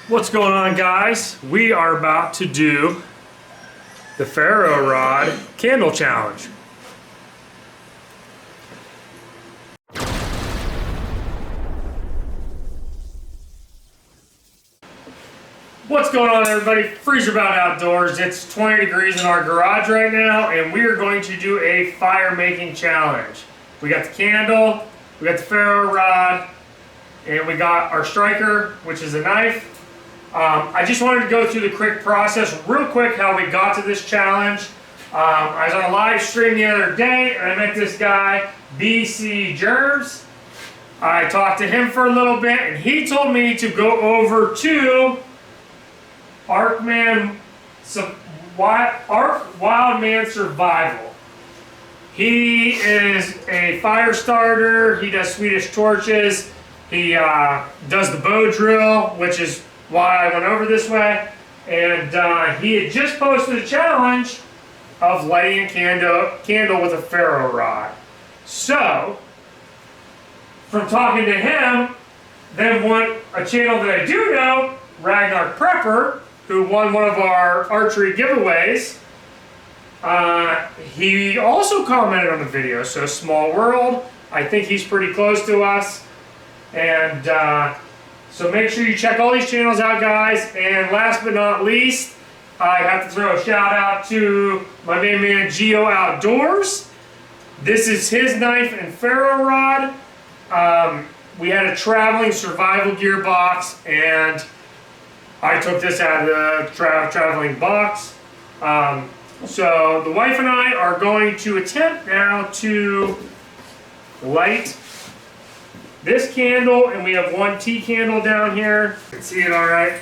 What's going on, guys? We are about to do the Ferro Rod Candle Challenge. What's going on, everybody? Freezer Bound Outdoors. It's 20 degrees in our garage right now, and we are going to do a fire making challenge. We got the candle, we got the Ferro Rod, and we got our striker, which is a knife. I just wanted to go through the quick process real quick how we got to this challenge. I was on a live stream the other day and I met this guy, BC Germs. I talked to him for a little bit and he told me to go over to Arc Wildman Survival. He is a fire starter, he does Swedish torches, he does the bow drill, which is why I went over this way, and he had just posted a challenge of lighting a candle with a ferro rod. So, from talking to him, then a channel that I do know, Ragnar Prepper, who won one of our archery giveaways, he also commented on the video, so Small World. I think he's pretty close to us, and so make sure you check all these channels out, guys. And last but not least, I have to throw a shout out to my main man, Geo Outdoors. This is his knife and ferro rod. We had a traveling survival gear box, and I took this out of the traveling box. So the wife and I are going to attempt now to light this candle, and we have one tea candle down here. You can see it all right.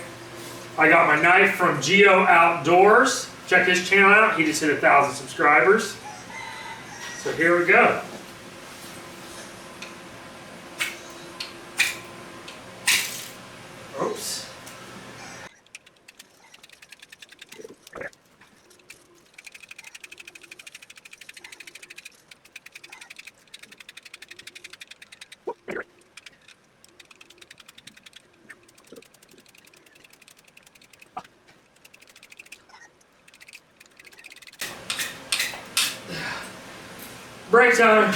I got my knife from Geo Outdoors. Check his channel out. He just hit 1,000 subscribers. So here we go. Oops. Break time.